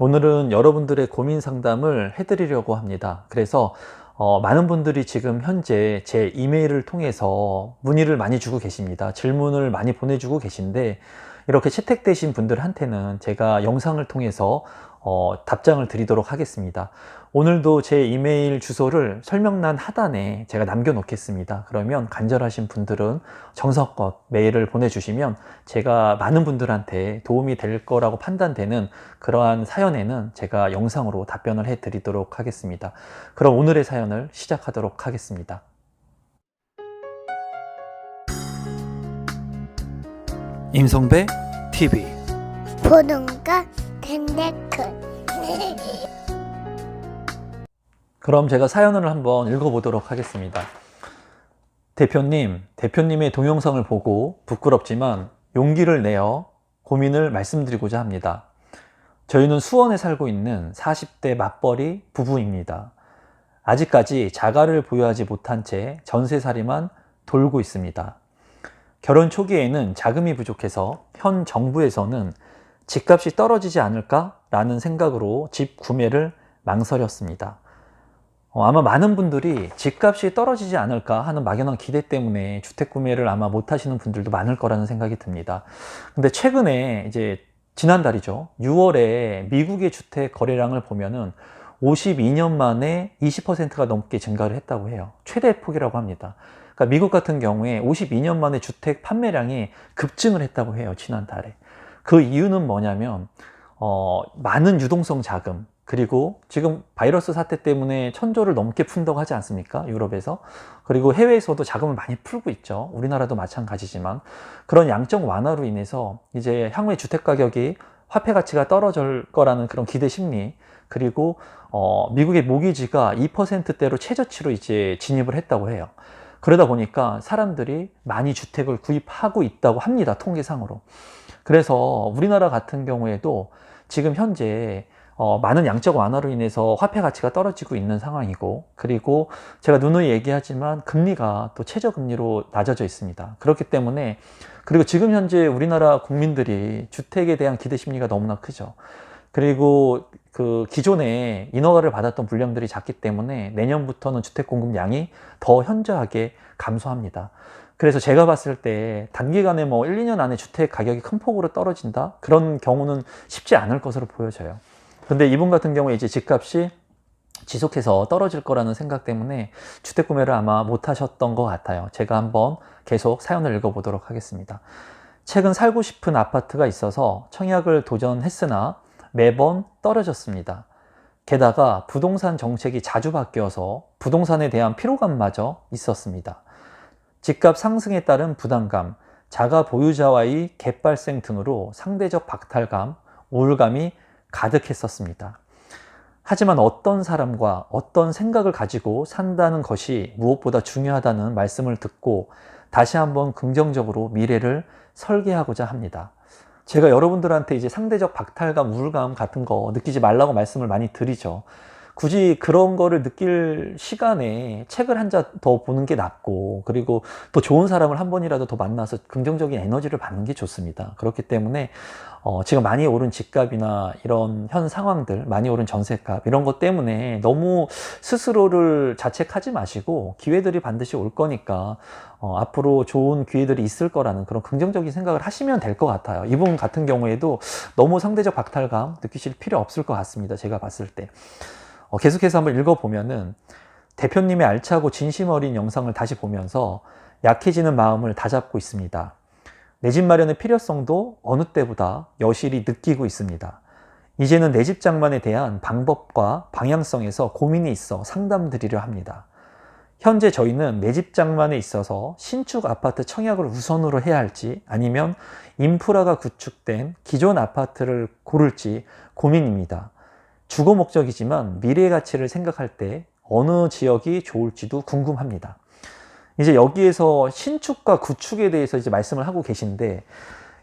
오늘은 여러분들의 고민 상담을 해드리려고 합니다. 그래서 많은 분들이 지금 현재 제 이메일을 통해서 문의를 많이 주고 계십니다. 질문을 많이 보내주고 계신데 이렇게 채택되신 분들한테는 제가 영상을 통해서 답장을 드리도록 하겠습니다. 오늘도 제 이메일 주소를 설명란 하단에 제가 남겨놓겠습니다. 그러면 간절하신 분들은 정성껏 메일을 보내주시면 제가 많은 분들한테 도움이 될 거라고 판단되는 그러한 사연에는 제가 영상으로 답변을 해드리도록 하겠습니다. 그럼 오늘의 사연을 시작하도록 하겠습니다. 임성배 TV 보동과 덴데크 그럼 제가 사연을 한번 읽어보도록 하겠습니다. 대표님의 동영상을 보고 부끄럽지만 용기를 내어 고민을 말씀드리고자 합니다. 저희는 수원에 살고 있는 40대 맞벌이 부부입니다. 아직까지 자가를 보유하지 못한 채 전세살이만 돌고 있습니다. 결혼 초기에는 자금이 부족해서 현 정부에서는 집값이 떨어지지 않을까? 라는 생각으로 집 구매를 망설였습니다. 아마 많은 분들이 집값이 떨어지지 않을까 하는 막연한 기대 때문에 주택 구매를 아마 못 하시는 분들도 많을 거라는 생각이 듭니다. 근데 최근에 이제 지난달이죠. 6월에 미국의 주택 거래량을 보면은 52년 만에 20%가 넘게 증가를 했다고 해요. 최대폭이라고 합니다. 그러니까 미국 같은 경우에 52년 만에 주택 판매량이 급증을 했다고 해요. 지난달에. 그 이유는 뭐냐면 많은 유동성 자금, 그리고 지금 바이러스 사태 때문에 1,000조를 넘게 푼다고 하지 않습니까? 유럽에서. 그리고 해외에서도 자금을 많이 풀고 있죠. 우리나라도 마찬가지지만. 그런 양적 완화로 인해서 이제 향후에 주택 가격이 화폐 가치가 떨어질 거라는 그런 기대 심리, 그리고 미국의 모기지가 2%대로 최저치로 이제 진입을 했다고 해요. 그러다 보니까 사람들이 많이 주택을 구입하고 있다고 합니다. 통계상으로. 그래서 우리나라 같은 경우에도 지금 현재 많은 양적 완화로 인해서 화폐 가치가 떨어지고 있는 상황이고, 그리고 제가 누누이 얘기하지만 금리가 또 최저금리로 낮아져 있습니다. 그렇기 때문에, 그리고 지금 현재 우리나라 국민들이 주택에 대한 기대 심리가 너무나 크죠. 그리고 그 기존에 인허가를 받았던 물량들이 작기 때문에 내년부터는 주택 공급량이 더 현저하게 감소합니다. 그래서 제가 봤을 때 단기간에 1, 2년 안에 주택 가격이 큰 폭으로 떨어진다? 그런 경우는 쉽지 않을 것으로 보여져요. 근데 이분 같은 경우에 이제 집값이 지속해서 떨어질 거라는 생각 때문에 주택 구매를 아마 못 하셨던 것 같아요. 제가 한번 계속 사연을 읽어보도록 하겠습니다. 최근 살고 싶은 아파트가 있어서 청약을 도전했으나 매번 떨어졌습니다. 게다가 부동산 정책이 자주 바뀌어서 부동산에 대한 피로감마저 있었습니다. 집값 상승에 따른 부담감, 자가 보유자와의 갭 발생 등으로 상대적 박탈감, 우울감이 가득했었습니다. 하지만 어떤 사람과 어떤 생각을 가지고 산다는 것이 무엇보다 중요하다는 말씀을 듣고 다시 한번 긍정적으로 미래를 설계하고자 합니다. 제가 여러분들한테 이제 상대적 박탈감, 우울감 같은 거 느끼지 말라고 말씀을 많이 드리죠. 굳이 그런 거를 느낄 시간에 책을 한 자 더 보는 게 낫고, 그리고 더 좋은 사람을 한 번이라도 더 만나서 긍정적인 에너지를 받는 게 좋습니다. 그렇기 때문에 지금 많이 오른 집값이나 이런 현 상황들, 많이 오른 전세값 이런 것 때문에 너무 스스로를 자책하지 마시고 기회들이 반드시 올 거니까 앞으로 좋은 기회들이 있을 거라는 그런 긍정적인 생각을 하시면 될 것 같아요. 이분 같은 경우에도 너무 상대적 박탈감 느끼실 필요 없을 것 같습니다. 제가 봤을 때. 계속해서 한번 읽어보면은 대표님의 알차고 진심 어린 영상을 다시 보면서 약해지는 마음을 다잡고 있습니다. 내 집 마련의 필요성도 어느 때보다 여실히 느끼고 있습니다. 이제는 내 집 장만에 대한 방법과 방향성에서 고민이 있어 상담드리려 합니다. 현재 저희는 내 집 장만에 있어서 신축 아파트 청약을 우선으로 해야 할지 아니면 인프라가 구축된 기존 아파트를 고를지 고민입니다. 주거 목적이지만 미래의 가치를 생각할 때 어느 지역이 좋을지도 궁금합니다. 이제 여기에서 신축과 구축에 대해서 이제 말씀을 하고 계신데,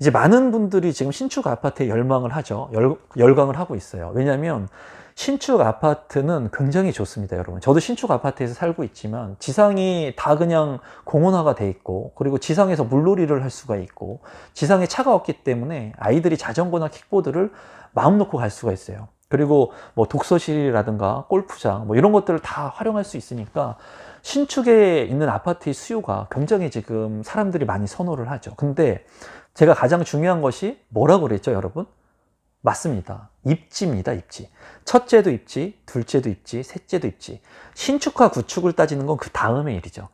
이제 많은 분들이 지금 신축 아파트에 열망을 하죠. 열광을 하고 있어요. 왜냐하면 신축 아파트는 굉장히 좋습니다, 여러분. 저도 신축 아파트에서 살고 있지만 지상이 다 그냥 공원화가 돼 있고, 그리고 지상에서 물놀이를 할 수가 있고, 지상에 차가 없기 때문에 아이들이 자전거나 킥보드를 마음 놓고 갈 수가 있어요. 그리고 뭐 독서실이라든가 골프장 뭐 이런 것들을 다 활용할 수 있으니까 신축에 있는 아파트의 수요가 굉장히 지금 사람들이 많이 선호를 하죠. 근데 제가 가장 중요한 것이 뭐라고 그랬죠, 여러분? 맞습니다. 입지입니다, 입지. 첫째도 입지, 둘째도 입지, 셋째도 입지. 신축과 구축을 따지는 건 그 다음의 일이죠.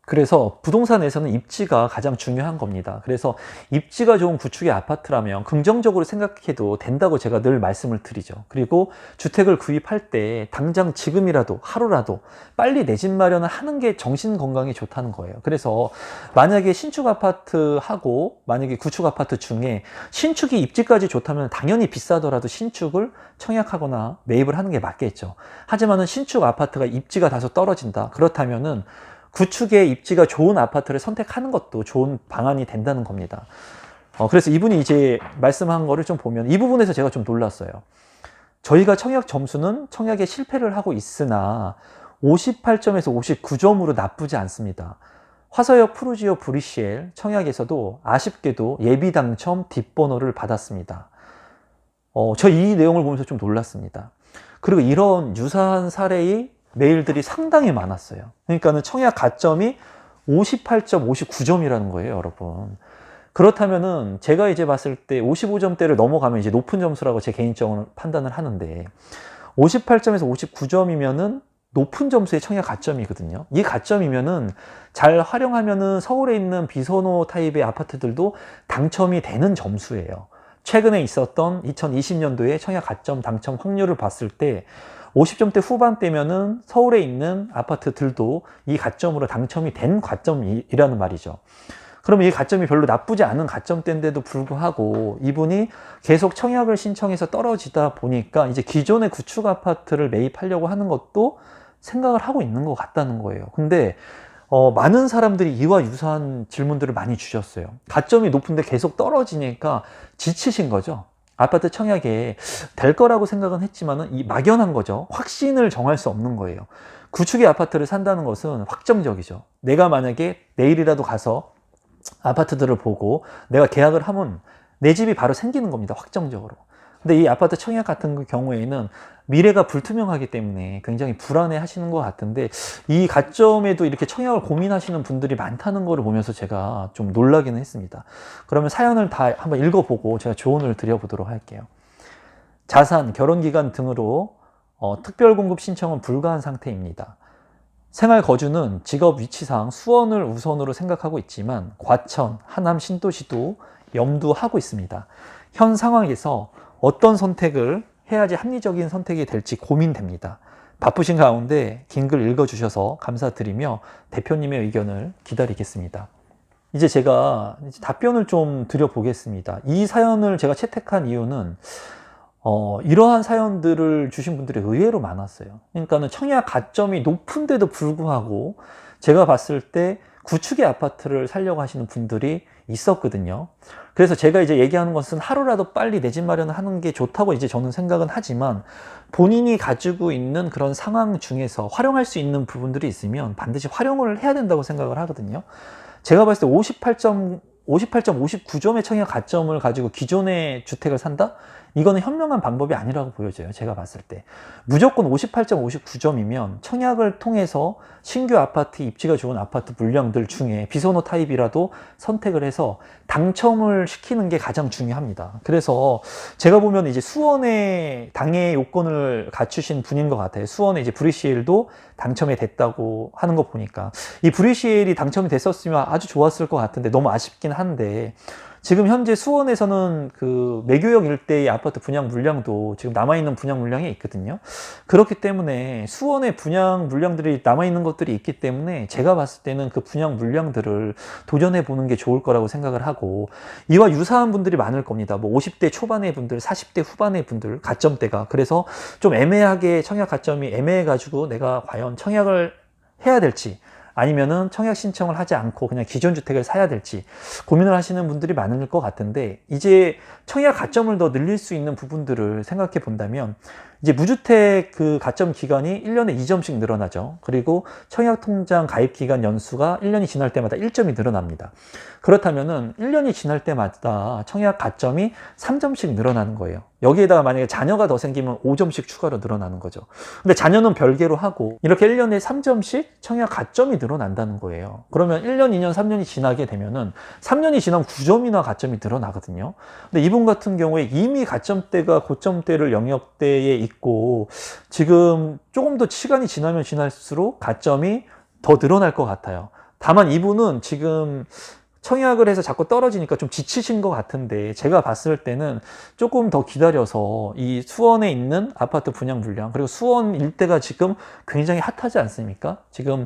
그래서 부동산에서는 입지가 가장 중요한 겁니다. 그래서 입지가 좋은 구축의 아파트라면 긍정적으로 생각해도 된다고 제가 늘 말씀을 드리죠. 그리고 주택을 구입할 때 당장 지금이라도 하루라도 빨리 내 집 마련을 하는 게 정신 건강에 좋다는 거예요. 그래서 만약에 신축 아파트하고 만약에 구축 아파트 중에 신축이 입지까지 좋다면 당연히 비싸더라도 신축을 청약하거나 매입을 하는 게 맞겠죠. 하지만은 신축 아파트가 입지가 다소 떨어진다. 그렇다면은 구축의 입지가 좋은 아파트를 선택하는 것도 좋은 방안이 된다는 겁니다. 그래서 이분이 이제 말씀한 거를 좀 보면 이 부분에서 제가 좀 놀랐어요. 저희가 청약 점수는 청약에 실패를 하고 있으나 58점에서 59점으로 나쁘지 않습니다. 화서역 푸르지오 브리시엘 청약에서도 아쉽게도 예비 당첨 뒷번호를 받았습니다. 저 이 내용을 보면서 좀 놀랐습니다. 그리고 이런 유사한 사례의 메일들이 상당히 많았어요. 그러니까는 청약 가점이 58점, 59점이라는 거예요, 여러분. 그렇다면은 제가 이제 봤을 때 55점대를 넘어가면 이제 높은 점수라고 제 개인적으로 판단을 하는데 58점에서 59점이면은 높은 점수의 청약 가점이거든요. 이 가점이면은 잘 활용하면은 서울에 있는 비선호 타입의 아파트들도 당첨이 되는 점수예요. 최근에 있었던 2020년도에 청약 가점 당첨 확률을 봤을 때 50점대 후반대면은 서울에 있는 아파트들도 이 가점으로 당첨이 된 가점이라는 말이죠. 그러면 이 가점이 별로 나쁘지 않은 가점대인데도 불구하고 이분이 계속 청약을 신청해서 떨어지다 보니까 이제 기존의 구축 아파트를 매입하려고 하는 것도 생각을 하고 있는 것 같다는 거예요. 근데 많은 사람들이 이와 유사한 질문들을 많이 주셨어요. 가점이 높은데 계속 떨어지니까 지치신 거죠. 아파트 청약에 될 거라고 생각은 했지만은 이 막연한 거죠. 확신을 정할 수 없는 거예요. 구축의 아파트를 산다는 것은 확정적이죠. 내가 만약에 내일이라도 가서 아파트들을 보고 내가 계약을 하면 내 집이 바로 생기는 겁니다. 확정적으로. 근데 이 아파트 청약 같은 경우에는 미래가 불투명하기 때문에 굉장히 불안해 하시는 것 같은데 이 가점에도 이렇게 청약을 고민하시는 분들이 많다는 걸 보면서 제가 좀 놀라기는 했습니다. 그러면 사연을 다 한번 읽어보고 제가 조언을 드려보도록 할게요. 자산, 결혼기간 등으로 특별공급 신청은 불가한 상태입니다. 생활 거주는 직업 위치상 수원을 우선으로 생각하고 있지만 과천, 하남 신도시도 염두하고 있습니다. 현 상황에서 어떤 선택을 해야지 합리적인 선택이 될지 고민됩니다. 바쁘신 가운데 긴 글 읽어주셔서 감사드리며 대표님의 의견을 기다리겠습니다. 이제 제가 답변을 좀 드려보겠습니다. 이 사연을 제가 채택한 이유는 이러한 사연들을 주신 분들이 의외로 많았어요. 그러니까는 청약 가점이 높은데도 불구하고 제가 봤을 때 구축의 아파트를 살려고 하시는 분들이 있었거든요. 그래서 제가 이제 얘기하는 것은 하루라도 빨리 내 집 마련을 하는 게 좋다고 이제 저는 생각은 하지만 본인이 가지고 있는 그런 상황 중에서 활용할 수 있는 부분들이 있으면 반드시 활용을 해야 된다고 생각을 하거든요. 제가 봤을 때 58점, 59점의 청약 가점을 가지고 기존의 주택을 산다? 이거는 현명한 방법이 아니라고 보여져요. 제가 봤을 때. 무조건 58점, 59점이면 청약을 통해서 신규 아파트, 입지가 좋은 아파트 물량들 중에 비선호 타입이라도 선택을 해서 당첨을 시키는 게 가장 중요합니다. 그래서 제가 보면 이제 수원의 당해 요건을 갖추신 분인 것 같아요. 수원의 이제 브리시엘도 당첨이 됐다고 하는 거 보니까 이 브리시엘이 당첨이 됐었으면 아주 좋았을 것 같은데 너무 아쉽긴 한데 지금 현재 수원에서는 그 매교역 일대의 아파트 분양 물량도 지금 남아있는 분양 물량이 있거든요. 그렇기 때문에 수원에 분양 물량들이 남아있는 것들이 있기 때문에 제가 봤을 때는 그 분양 물량들을 도전해 보는 게 좋을 거라고 생각을 하고 이와 유사한 분들이 많을 겁니다. 뭐 50대 초반의 분들, 40대 후반의 분들, 가점대가. 그래서 좀 애매하게 청약 가점이 애매해가지고 내가 과연 청약을 해야 될지 아니면은 청약 신청을 하지 않고 그냥 기존 주택을 사야 될지 고민을 하시는 분들이 많을 것 같은데, 이제 청약 가점을 더 늘릴 수 있는 부분들을 생각해 본다면, 이제 무주택 그 가점 기간이 1년에 2점씩 늘어나죠. 그리고 청약 통장 가입 기간 연수가 1년이 지날 때마다 1점이 늘어납니다. 그렇다면은 1년이 지날 때마다 청약 가점이 3점씩 늘어나는 거예요. 여기에다가 만약에 자녀가 더 생기면 5점씩 추가로 늘어나는 거죠. 근데 자녀는 별개로 하고 이렇게 1년에 3점씩 청약 가점이 늘어난다는 거예요. 그러면 1년, 2년, 3년이 지나게 되면은 3년이 지나면 9점이나 가점이 늘어나거든요. 근데 이분 같은 경우에 이미 가점대가 고점대를 영역대에 있고 지금 조금 더 시간이 지나면 지날수록 가점이 더 늘어날 것 같아요. 다만 이분은 지금 청약을 해서 자꾸 떨어지니까 좀 지치신 것 같은데, 제가 봤을 때는 조금 더 기다려서 이 수원에 있는 아파트 분양 물량, 그리고 수원 일대가 지금 굉장히 핫하지 않습니까? 지금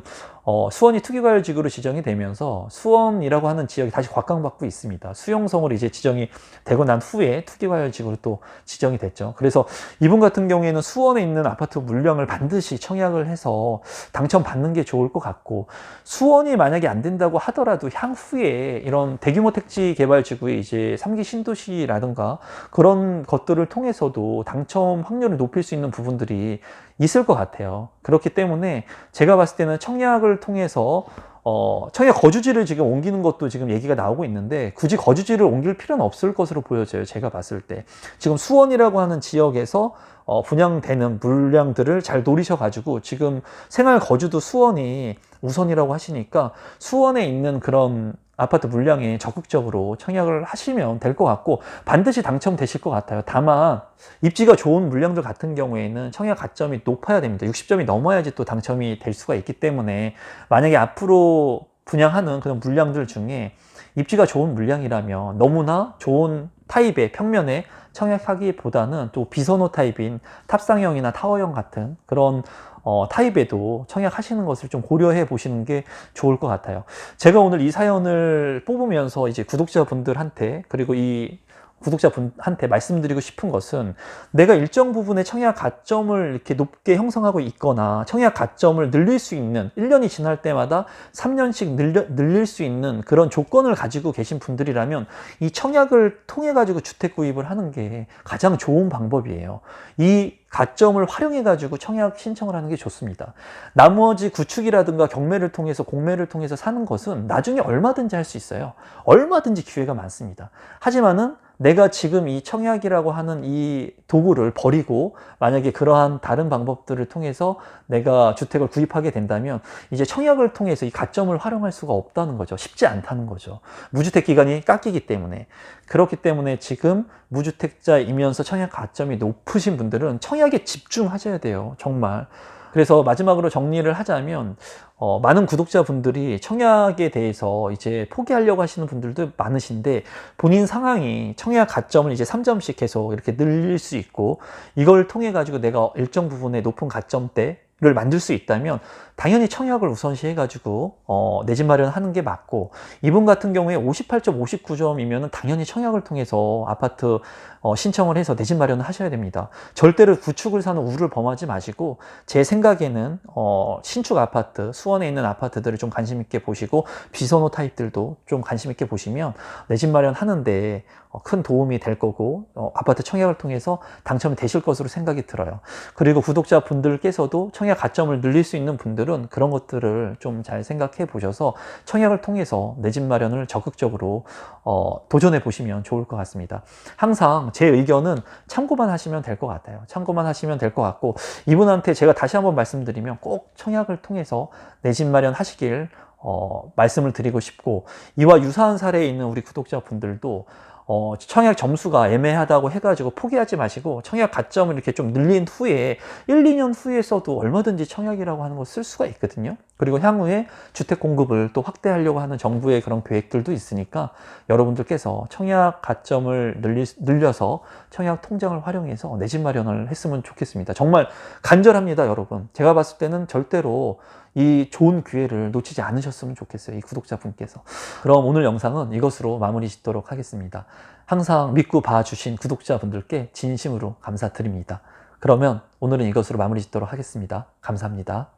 수원이 투기과열지구로 지정이 되면서 수원이라고 하는 지역이 다시 곽강받고 있습니다. 수용성으로 이제 지정이 되고 난 후에 투기과열지구로 또 지정이 됐죠. 그래서 이분 같은 경우에는 수원에 있는 아파트 물량을 반드시 청약을 해서 당첨받는 게 좋을 것 같고, 수원이 만약에 안 된다고 하더라도 향후에 이런 대규모 택지 개발 지구의 이제 3기 신도시라든가 그런 것들을 통해서도 당첨 확률을 높일 수 있는 부분들이 있을 것 같아요. 그렇기 때문에 제가 봤을 때는 청약을 통해서 청약 거주지를 지금 옮기는 것도 지금 얘기가 나오고 있는데, 굳이 거주지를 옮길 필요는 없을 것으로 보여져요. 제가 봤을 때 지금 수원이라고 하는 지역에서 분양되는 물량들을 잘 노리셔가지고, 지금 생활 거주도 수원이 우선이라고 하시니까 수원에 있는 그런 아파트 물량에 적극적으로 청약을 하시면 될 것 같고, 반드시 당첨되실 것 같아요. 다만 입지가 좋은 물량들 같은 경우에는 청약 가점이 높아야 됩니다. 60점이 넘어야지 또 당첨이 될 수가 있기 때문에, 만약에 앞으로 분양하는 그런 물량들 중에 입지가 좋은 물량이라면 너무나 좋은 타입의 평면에 청약하기보다는 또 비선호 타입인 탑상형이나 타워형 같은 그런 타입에도 청약하시는 것을 좀 고려해 보시는 게 좋을 것 같아요. 제가 오늘 이 사연을 뽑으면서 이제 구독자분들한테, 그리고 이 구독자분한테 말씀드리고 싶은 것은, 내가 일정 부분의 청약 가점을 이렇게 높게 형성하고 있거나 청약 가점을 늘릴 수 있는, 1년이 지날 때마다 3년씩 늘릴 수 있는 그런 조건을 가지고 계신 분들이라면 이 청약을 통해 가지고 주택 구입을 하는 게 가장 좋은 방법이에요. 이 가점을 활용해 가지고 청약 신청을 하는 게 좋습니다. 나머지 구축이라든가 경매를 통해서, 공매를 통해서 사는 것은 나중에 얼마든지 할 수 있어요. 얼마든지 기회가 많습니다. 하지만은 내가 지금 이 청약이라고 하는 이 도구를 버리고 만약에 그러한 다른 방법들을 통해서 내가 주택을 구입하게 된다면, 이제 청약을 통해서 이 가점을 활용할 수가 없다는 거죠. 쉽지 않다는 거죠. 무주택 기간이 깎이기 때문에. 그렇기 때문에 지금 무주택자이면서 청약 가점이 높으신 분들은 청약에 집중하셔야 돼요. 정말. 그래서 마지막으로 정리를 하자면, 많은 구독자분들이 청약에 대해서 이제 포기하려고 하시는 분들도 많으신데, 본인 상황이 청약 가점을 이제 3점씩 계속 이렇게 늘릴 수 있고, 이걸 통해 가지고 내가 일정 부분의 높은 가점대를 만들 수 있다면 당연히 청약을 우선시 해가지고 내 집 마련하는 게 맞고, 이분 같은 경우에 58점, 59점이면 당연히 청약을 통해서 아파트 신청을 해서 내 집 마련을 하셔야 됩니다. 절대로 구축을 사는 우를 범하지 마시고, 제 생각에는 신축 아파트, 수원에 있는 아파트들을 좀 관심 있게 보시고, 비선호 타입들도 좀 관심 있게 보시면 내 집 마련하는데 큰 도움이 될 거고, 아파트 청약을 통해서 당첨이 되실 것으로 생각이 들어요. 그리고 구독자분들께서도 청약 가점을 늘릴 수 있는 분들은 그런 것들을 좀 잘 생각해 보셔서 청약을 통해서 내 집 마련을 적극적으로 도전해 보시면 좋을 것 같습니다. 항상 제 의견은 참고만 하시면 될 것 같아요. 참고만 하시면 될 것 같고, 이분한테 제가 다시 한번 말씀드리면 꼭 청약을 통해서 내 집 마련 하시길 말씀을 드리고 싶고, 이와 유사한 사례에 있는 우리 구독자분들도 청약 점수가 애매하다고 해가지고 포기하지 마시고, 청약 가점을 이렇게 좀 늘린 후에 1, 2년 후에 써도 얼마든지 청약이라고 하는 거 쓸 수가 있거든요. 그리고 향후에 주택 공급을 또 확대하려고 하는 정부의 그런 계획들도 있으니까, 여러분들께서 청약 가점을 늘려서 청약 통장을 활용해서 내 집 마련을 했으면 좋겠습니다. 정말 간절합니다, 여러분. 제가 봤을 때는 절대로 이 좋은 기회를 놓치지 않으셨으면 좋겠어요, 이 구독자분께서. 그럼 오늘 영상은 이것으로 마무리 짓도록 하겠습니다. 항상 믿고 봐주신 구독자분들께 진심으로 감사드립니다. 그러면 오늘은 이것으로 마무리 짓도록 하겠습니다. 감사합니다.